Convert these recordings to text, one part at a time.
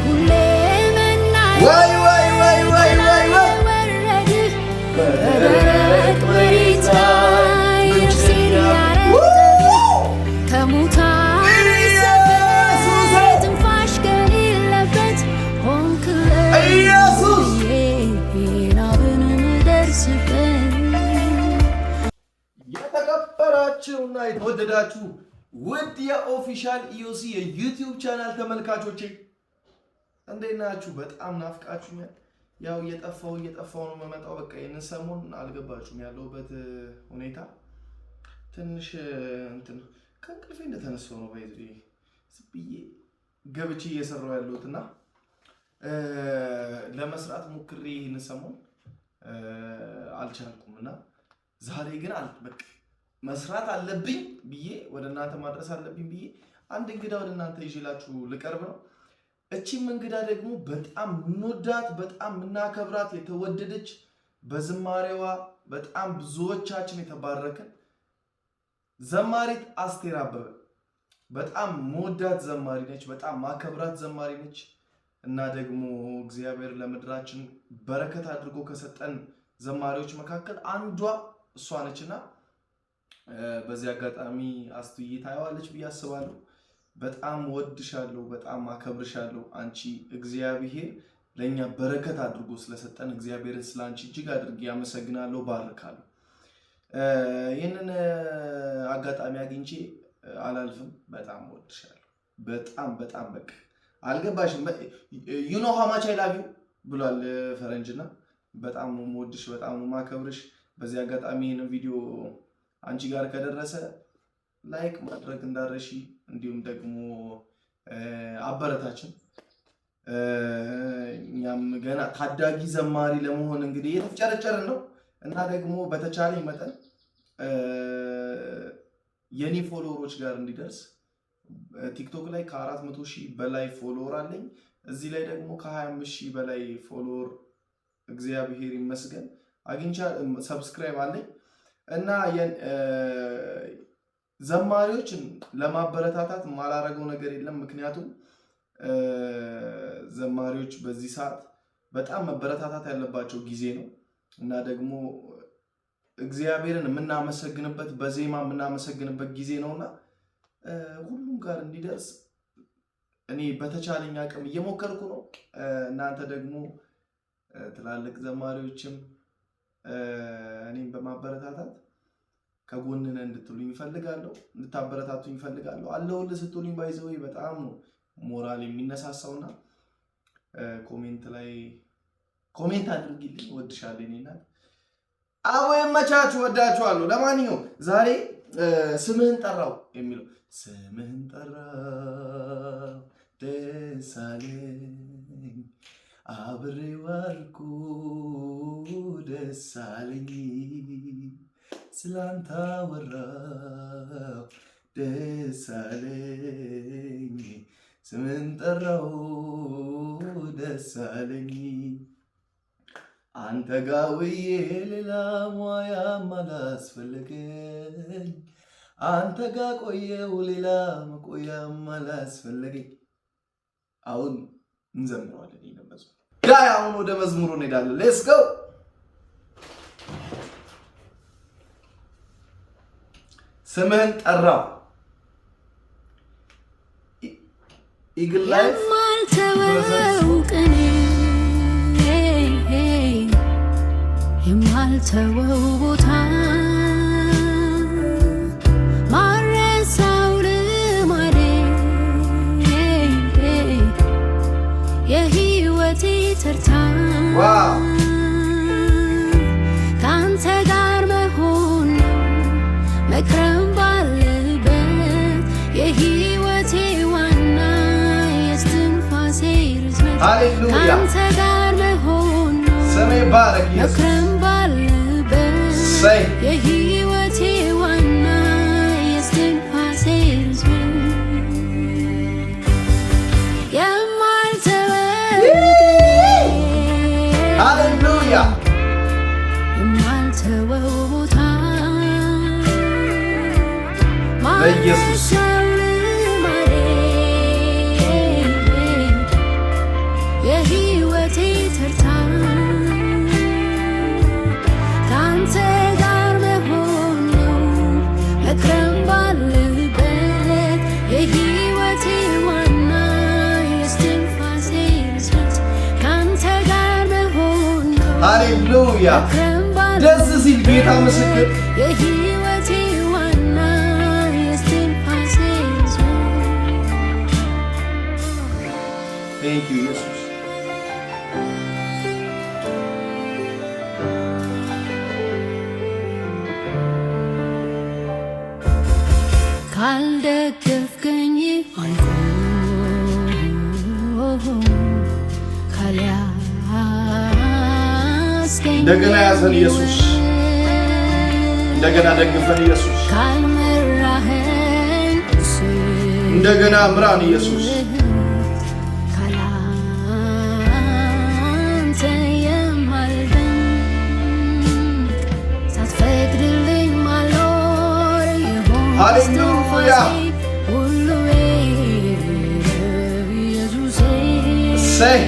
ለሁሌ መናኝ ወይ ወይ ወይ ወይ ወይ ወይ ወረድህ በደረቅ መሬት ላይ ነፍሴን ያረጠህ ከሙታን ሰፈር ትንፋሽ ከሌለበት ሆንክልኝ ኢየሱስ ናብን ምደርስበት የተከበራችሁና የተወደዳችሁ ውድ የኦፊሻል ኢዮሲ የዩቲዩብ ቻናል ተመልካቾቼ እንዴት ናችሁ? በጣም ናፍቃችሁኛል። ያው እየጠፋው ነው መመጣው። በቃ ይሄንን ሰሞን አልገባችሁም ያለውበት ሁኔታ ትንሽ እንትን ከእንቅልፌ እንደተነሳው ነው ባይዚ ስብዬ ገብቼ እየሰራው ያለሁትና ለመስራት ሞክሬ ይሄንን ሰሞን አልቻልኩምና ዛሬ ግን በቃ መስራት አለብኝ ብዬ ወደ እናንተ ማድረስ አለብኝ ብዬ አንድ እንግዳ ወደ እናንተ ይዤላችሁ ልቀርብ ነው። እቺም እንግዳ ደግሞ በጣም እንወዳት በጣም እናከብራት የተወደደች በዝማሬዋ በጣም ብዙዎቻችን የተባረከን ዘማሪት አስቴር አበበ በጣም መወዳት ዘማሪ ነች። በጣም ማከብራት ዘማሪ ነች እና ደግሞ እግዚአብሔር ለምድራችን በረከት አድርጎ ከሰጠን ዘማሪዎች መካከል አንዷ እሷ ነችና በዚህ አጋጣሚ አስቱዬ ታየዋለች ብዬ አስባለሁ። በጣም ወድሻለሁ፣ በጣም አከብርሻለሁ። አንቺ እግዚአብሔር ለኛ በረከት አድርጎ ስለሰጠን እግዚአብሔርን ስላንቺ እጅግ አድርጌ አመሰግናለሁ፣ ባርካለሁ። ይሄንን አጋጣሚ አግኝቼ አላልፍም። በጣም ወድሻለሁ። በጣም በጣም በቃ አልገባሽም። you know how much I love you ብሏል ፈረንጅና በጣም ነው የምወድሽ፣ በጣም ነው የማከብርሽ። በዚህ አጋጣሚ ይሄንን ቪዲዮ አንቺ ጋር ከደረሰ ላይክ ማድረግ እንዳረሺ እንዲሁም ደግሞ አበረታችን እኛም ገና ታዳጊ ዘማሪ ለመሆን እንግዲህ እየተጨረጨርን ነው እና ደግሞ በተቻለኝ መጠን የኔ ፎሎወሮች ጋር እንዲደርስ ቲክቶክ ላይ ከ400,000 በላይ ፎሎወር አለኝ። እዚህ ላይ ደግሞ ከ25,000 በላይ ፎሎወር እግዚአብሔር ይመስገን አግኝቻ ሰብስክራይብ አለኝ እና ዘማሪዎችን ለማበረታታት ማላረገው ነገር የለም። ምክንያቱም ዘማሪዎች በዚህ ሰዓት በጣም መበረታታት ያለባቸው ጊዜ ነው እና ደግሞ እግዚአብሔርን የምናመሰግንበት በዜማ የምናመሰግንበት ጊዜ ነውና ሁሉም ጋር እንዲደርስ እኔ በተቻለኝ አቅም እየሞከርኩ ነው። እናንተ ደግሞ ትላልቅ ዘማሪዎችም እኔም በማበረታታት ከጎንነ እንድትሉኝ ይፈልጋለሁ፣ እንድታበረታቱኝ ይፈልጋለሁ። አለውልህ ስትሉኝ ባይዘው በጣም ነው ሞራል የሚነሳሳውና ኮሜንት ላይ ኮሜንት አድርጊልኝ። ወድሻለሁ እኔና አቦ የመቻችሁ ወዳችኋለሁ። ለማንኛውም ዛሬ ስምህን ጠራው የሚለው ስምህን ጠራው ደስ አለኝ አብሬው ዋልኩ ደስ አለኝ ስላንተ አወራው ደስ አለኝ ስምህን ጠራው ደስ አለኝ አንተ ጋር ውዬ ሌላ ሙያም አላስፈለገኝ አንተ ጋር ቆየው ሌላ መቆያም አላስፈለገኝ። አሁን እንዘምረዋለን። ይሄን መዝሙር ጋር አሁን ወደ መዝሙሩ እንሄዳለን። ሌትስ ጎ ስምህን ጠራው ኢግል ላይፍ የማልተወው ቦታ ማረሳው ልማዴ የህይወቴ ተርታ ከአንተ ጋር መሆን መክረም ባለበት የህይወቴ ዋና የስትንፋሴ ርዝመት ከአንተ ጋር መሆን መክረም ባለበት የህይወቴ ዋና የስትንፋሴ ርዝመት የማልተወው ሃሌሉያ የማልተወው ቦታ ለኢየሱስ ሃሌሉያ ደስ ሲል ጌታ ምስክር የሕይወቴ ዋና የእስትንፋሴ Thank you ኢየሱስ ካልደገፍከኝ ካልያዝከኝ እንደገና ያዘን ኢየሱስ እንደገና ደግፈን ኢየሱስ ካልመራኸኝ እንደገና ምራን ኢየሱስ ካላንተ የማልድን ሳትፈቅድልኝ ማልኖር የሆንክ ሃሌሉያ ሁሉ ኢየሱሴ ሰይ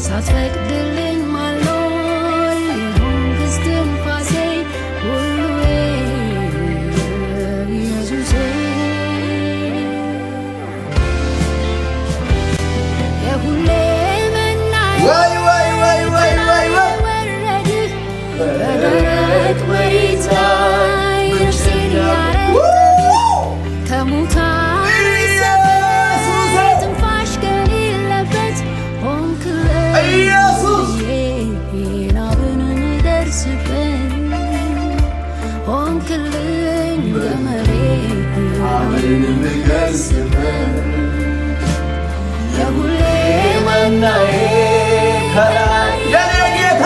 ሳትፈቅድልኝ ማልኖር የሆንክ እስትንፋሴ ሁሉ ኢየሱሴ የሁሌ መናዬ ወረድህ በደረቅ መሬት ላይ ነፍሴን ያረገፍህ ከሙታን ሰፈር ትንፋሽ ከሌለበት ሆንክልኝ ኢየሱስ አብን ምደርስበት ሆንክልኝ በመሬት አብን ምደርስበት የሁሌ መናዬ ከላይ የኔ ጌታ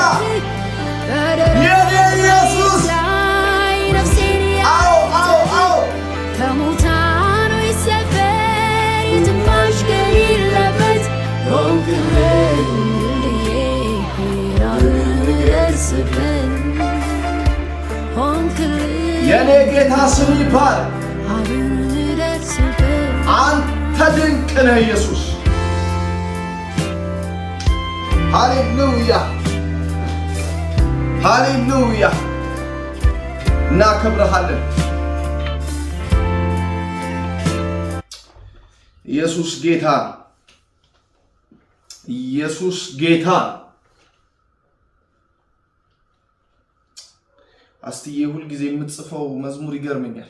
የኔ ኢየሱስ ላይ ነፍሴን አዎ አዎ አዎ ከሙታኖች ሰፈር የትንፋሽ ከሌለበት ሆንክልኝ ምደርስበት ሆንክልኝ የኔ ጌታ ስም ይባል አብን ምደርስበት አንተ ድንቅ ነህ ኢየሱስ ሃሌሉያ ሃሌሉያ እናከብረሃለን ኢየሱስ ጌታ ኢየሱስ ጌታ አስትዬ ሁልጊዜ የምትጽፈው መዝሙር ይገርመኛል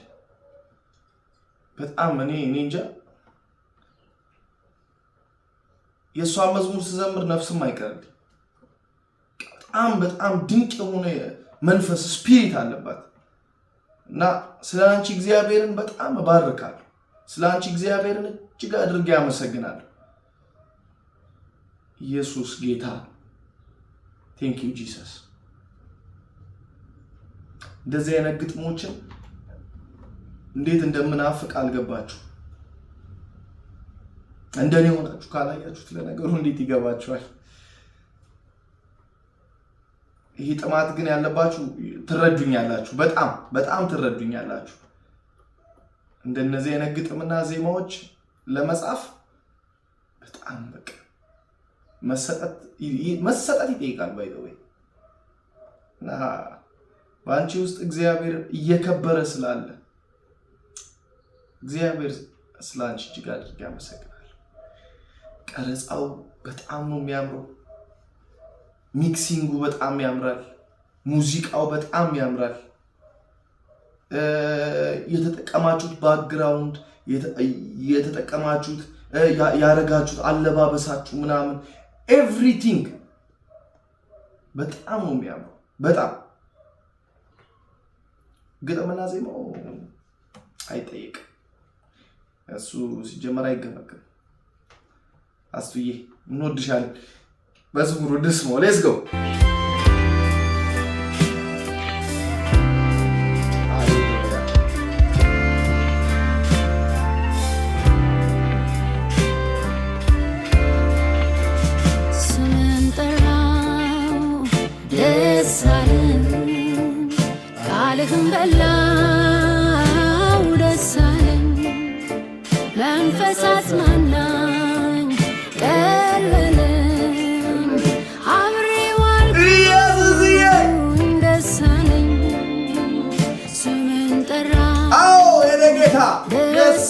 በጣም እኔ እንጃ የሷን መዝሙር ስዘምር ነፍስም አይቀርልኝ በጣም ድንቅ የሆነ መንፈስ ስፒሪት አለባት እና ስለአንቺ እግዚአብሔርን በጣም እባርካለሁ ስለአንቺ እግዚአብሔርን እጅግ አድርጌ አመሰግናለሁ ኢየሱስ ጌታ ቴንክ ዩ ጂሰስ እንደዚህ አይነት ግጥሞችን እንዴት እንደምናፍቅ አልገባችሁ እንደኔ ሆናችሁ ካላያችሁት ለነገሩ እንዴት ይገባችኋል ይሄ ጥማት ግን ያለባችሁ ትረዱኛላችሁ በጣም ትረዱኛላችሁ እንደነዚህ አይነት ግጥምና ዜማዎች ለመጻፍ በጣም በቃ መሰጠት ይጠይቃል ባይዘው እና በአንቺ ውስጥ እግዚአብሔር እየከበረ ስላለ እግዚአብሔር ስላንቺ እጅግ አድርጌ አመሰግናለሁ ቀረጻው በጣም ነው የሚያምረው ሚክሲንጉ በጣም ያምራል ሙዚቃው በጣም ያምራል የተጠቀማችሁት ባክግራውንድ የተጠቀማችሁት ያረጋችሁት አለባበሳችሁ ምናምን ኤቭሪቲንግ በጣም ነው የሚያምረው በጣም ግጥምና ዜማው አይጠይቅም እሱ ሲጀመር አይገመግም አስቱዬ እንወድሻለን መዝሙሩ እንስማው ሌትስ ጎ ስምን ጠራው ደስ አለኝ ቃልህን በላው ደስ አለኝ መንፈስ አጽናናኝ ቀለለኝ አብሬው አልኩኝ ደስ አለኝ ስምን ጠራው አዎ የኔ ጌታ ደስ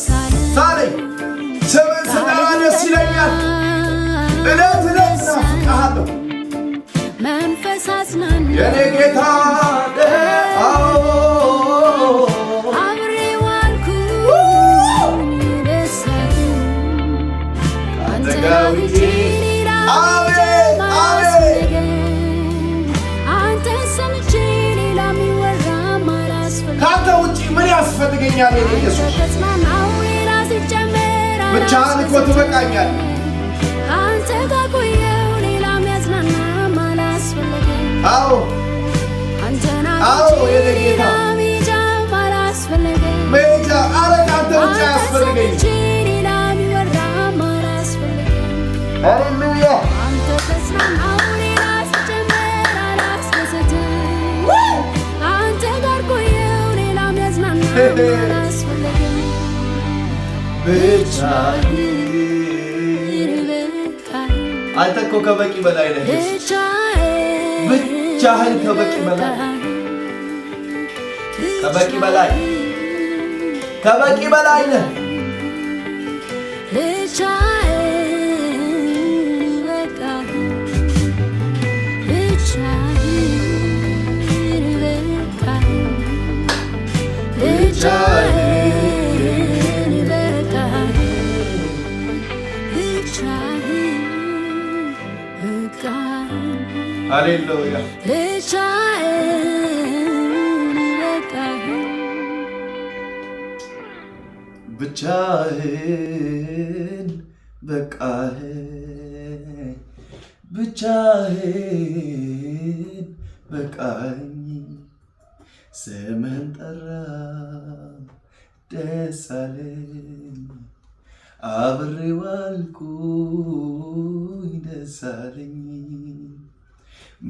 አለኝ ስምን ስጠራ ደስ ይለኛል እለት ናፍቅሃለሁ መንፈስ አጽናና የኔ ጌታ አብሬ ዋልኩኝ ደስ አለኝ ካንተ ጋር ውጪ ሌላ አላስፈለገኝ አንተን ሰምቼ ሌላ የሚወራ አላስፈለገኝ ካንተ ውጪ ምን ያስፈልገኛል የኔ ኢየሱስ ተጽናናው ሌላ ሲጨመር ብቻህን እኮ ትበቃኛል አንተ ጋር ቆየው ሌላ የሚያጽናና አላስፈለገኝ አዎ የኔ ጌታ ሜጃ አላስፈለገኝ ሜጃ አረ ካንተ ውጪ አያስፈልገኝ ሌላ የሚወራ አላስፈለገኝ ሃሌሉያ አንተ ተጽናናው ሌላ ሲጨመር አላስደሰተኝ አንተ ጋር ቆየው ሌላ የሚያጽናና አላስፈለገኝ ብቻህን በቃኝ አንተ እኮ ከበቂ በላይ ነህ ብቻህን ከበቂ በላይ ከበቂ በላይ ከበቂ በላይ ነህ ብቻህን በቃኝ ብቻህን በቃኝ ብቻህን በቃኝ ብቻህን በቃኝ ሃሌሉያ ብቻህን ብቻህን በቃኝ ብቻህን በቃኝ ስምህን ጠራው ደስ አለኝ አብሬ ዋልኩኝ ደስ አለኝ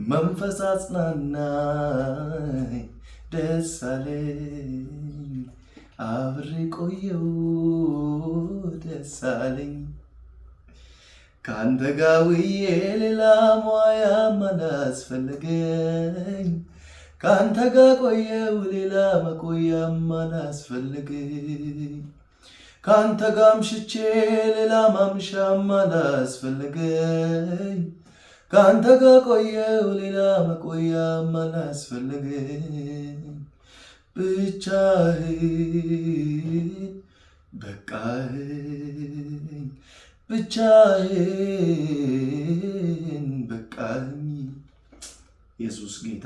መንፈስ አጽናናኝ ደስ አለኝ አብሬ ቆየው ደስ አለኝ ካንተ ጋር ውዬ ሌላ ሙያም አላስፈለገኝ ካንተ ጋር ቆየው ሌላ መቆያም አላስፈለገኝ ካንተ ጋር አምሽቼ ሌላ ማምሻም አላስፈለገኝ ካንተ ጋር ቆየው ሌላ መቆያም አላስፈለገኝ ብቻህን በቃኝ ብቻህን በቃኝ ኢየሱስ ጌታ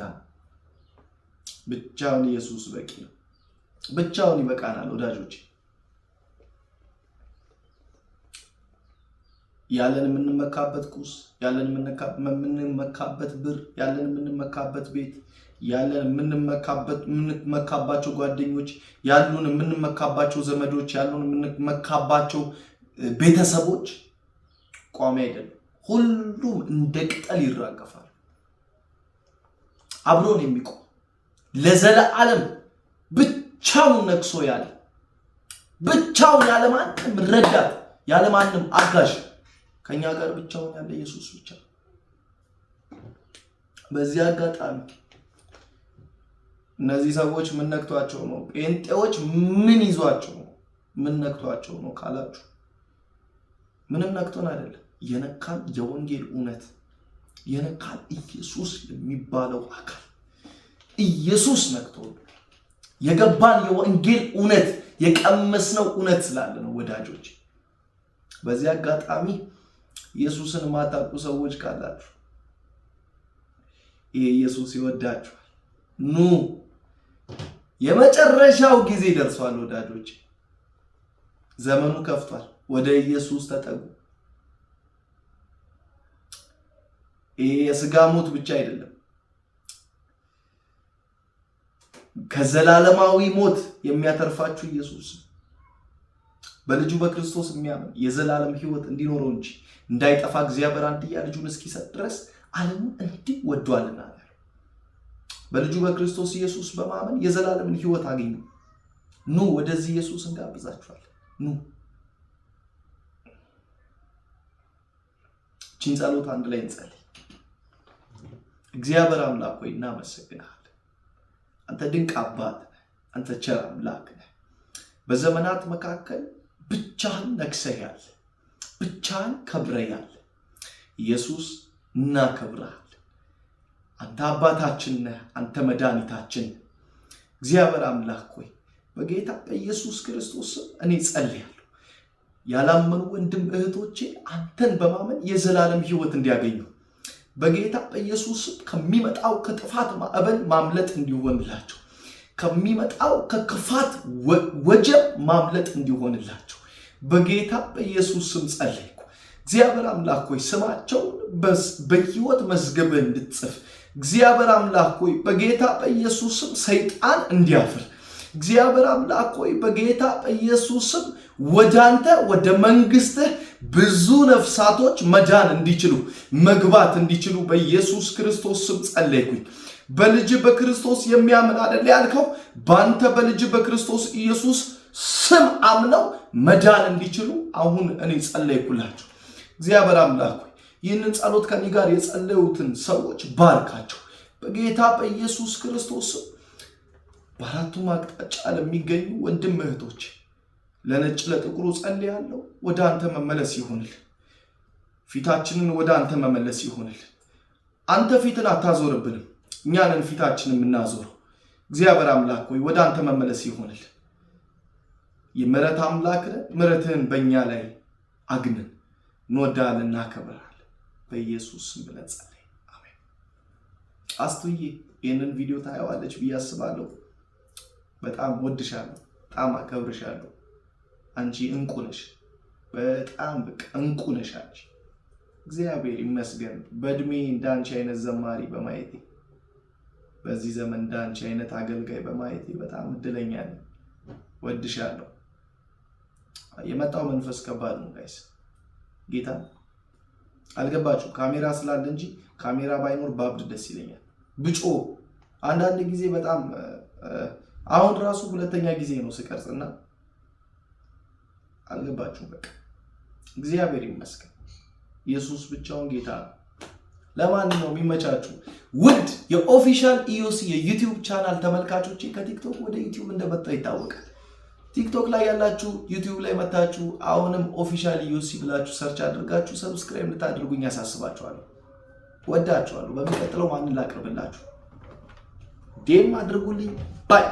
ብቻውን ኢየሱስ በቂ ነው ብቻውን ይበቃናል ወዳጆች ያለን የምንመካበት ቁስ ያለን የምንመካበት ብር ያለን የምንመካበት ቤት ያለን የምንመካባቸው ጓደኞች ያሉን የምንመካባቸው ዘመዶች ያሉን የምንመካባቸው ቤተሰቦች ቋሚ አይደለም ሁሉም እንደ ቅጠል ይራገፋል አብሮን የሚቆም ለዘላለም ብቻውን ነግሶ ያለ ብቻውን ያለማንም ረዳት ያለማንም አጋዥ ከኛ ጋር ብቻውን ያለ ኢየሱስ ብቻ በዚህ አጋጣሚ እነዚህ ሰዎች ምን ነክቷቸው ነው ጴንጤዎች ምን ይዟቸው ነው ምን ነክቷቸው ነው ካላችሁ ምንም ነክቶን አይደለም የነካን የወንጌል እውነት የነካን ኢየሱስ የሚባለው አካል ኢየሱስ ነክቶን የገባን የወንጌል እውነት የቀመስነው እውነት ስላለ ነው ወዳጆች በዚህ አጋጣሚ ኢየሱስን ማታውቁ ሰዎች ካላችሁ ኢየሱስ ይወዳችኋል ኑ የመጨረሻው ጊዜ ደርሷል ወዳጆች ዘመኑ ከፍቷል ወደ ኢየሱስ ተጠጉ የሥጋ ሞት ብቻ አይደለም ከዘላለማዊ ሞት የሚያተርፋችሁ ኢየሱስ በልጁ በክርስቶስ የሚያምን የዘላለም ሕይወት እንዲኖረው እንጂ እንዳይጠፋ እግዚአብሔር አንድያ ልጁን እስኪሰጥ ድረስ ዓለሙን እንዲህ ወዷልና በልጁ በክርስቶስ ኢየሱስ በማመን የዘላለምን ሕይወት አገኙ ኑ ወደዚህ ኢየሱስ እንጋብዛችኋለን ኑ ቺን ጸሎት አንድ ላይ እንጸልይ እግዚአብሔር አምላክ ሆይ እናመሰግናለን አንተ ድንቅ አባት አንተ ቸር አምላክ ነህ በዘመናት መካከል ብቻህን ነግሰሃል ብቻህን ከብረሃል ኢየሱስ እናከብርሃል አንተ አባታችን ነህ፣ አንተ መድኃኒታችን። እግዚአብሔር አምላክ ሆይ በጌታ በኢየሱስ ክርስቶስ እኔ ጸልያለሁ። ያላመኑ ወንድም እህቶቼ አንተን በማመን የዘላለም ሕይወት እንዲያገኙ በጌታ በኢየሱስ ከሚመጣው ከጥፋት ማዕበል ማምለጥ እንዲሆንላቸው፣ ከሚመጣው ከክፋት ወጀብ ማምለጥ እንዲሆንላቸው በጌታ በኢየሱስ ስም ጸለይኩ። እግዚአብሔር አምላክ ሆይ ስማቸውን በሕይወት መዝገብህ እንድትጽፍ እግዚአብሔር አምላክ ሆይ በጌታ በኢየሱስ ስም ሰይጣን እንዲያፍር እግዚአብሔር አምላክ ሆይ በጌታ በኢየሱስ ስም ወዳንተ ወደ መንግስትህ ብዙ ነፍሳቶች መዳን እንዲችሉ መግባት እንዲችሉ በኢየሱስ ክርስቶስ ስም ጸለይኩኝ። በልጅ በክርስቶስ የሚያምን አይደል ያልከው? ባንተ በልጅ በክርስቶስ ኢየሱስ ስም አምነው መዳን እንዲችሉ አሁን እኔ ጸለይኩላችሁ። እግዚአብሔር አምላክ ሆይ ይህንን ጸሎት ከኔ ጋር የጸለዩትን ሰዎች ባርካቸው በጌታ በኢየሱስ ክርስቶስ ስም። በአራቱም አቅጣጫ ለሚገኙ ወንድም እህቶች ለነጭ ለጥቁሩ ጸልያለሁ። ወደ አንተ መመለስ ይሁንልን። ፊታችንን ወደ አንተ መመለስ ይሁንልን። አንተ ፊትን አታዞርብንም፣ እኛንን ፊታችንን የምናዞረው። እግዚአብሔር አምላክ ሆይ ወደ አንተ መመለስ ይሁንልን። የምሕረት አምላክ ነህ። ምሕረትህን በእኛ ላይ አግንን። እንወዳለን፣ እናከብራለን። በኢየሱስ ስም ብለን ጸልይ፣ አሜን። አስቱዬ ይህንን ቪዲዮ ታየዋለች ብዬ አስባለሁ። በጣም ወድሻለሁ፣ በጣም አከብርሻለሁ። አንቺ እንቁ ነሽ፣ በጣም እንቁ ነሽ አንቺ። እግዚአብሔር ይመስገን በእድሜ እንዳንቺ አይነት ዘማሪ በማየቴ፣ በዚህ ዘመን እንዳንቺ አይነት አገልጋይ በማየቴ በጣም እድለኛ ነኝ። ወድሻለሁ። የመጣው መንፈስ ከባድ ነው ጋይስ። ጌታ አልገባችሁ? ካሜራ ስላለ እንጂ ካሜራ ባይኖር ባብድ ደስ ይለኛል። ብጮ አንዳንድ ጊዜ በጣም አሁን ራሱ ሁለተኛ ጊዜ ነው ስቀርጽና አልገባችሁ? በቃ እግዚአብሔር ይመስገን። ኢየሱስ ብቻውን ጌታ ነው። ለማንኛውም የሚመቻችሁ ውድ የኦፊሻል ኢዮሲ የዩቲዩብ ቻናል ተመልካቾቼ ከቲክቶክ ወደ ዩቲዩብ እንደመጣ ይታወቃል። ቲክቶክ ላይ ያላችሁ ዩቲዩብ ላይ መታችሁ አሁንም ኦፊሻል ኢዮሲ ብላችሁ ሰርች አድርጋችሁ ሰብስክራይብ ልታደርጉኝ ያሳስባችኋለሁ። ወዳችኋለሁ። በሚቀጥለው ማንን ላቅርብላችሁ? ዴም አድርጉልኝ። ባይ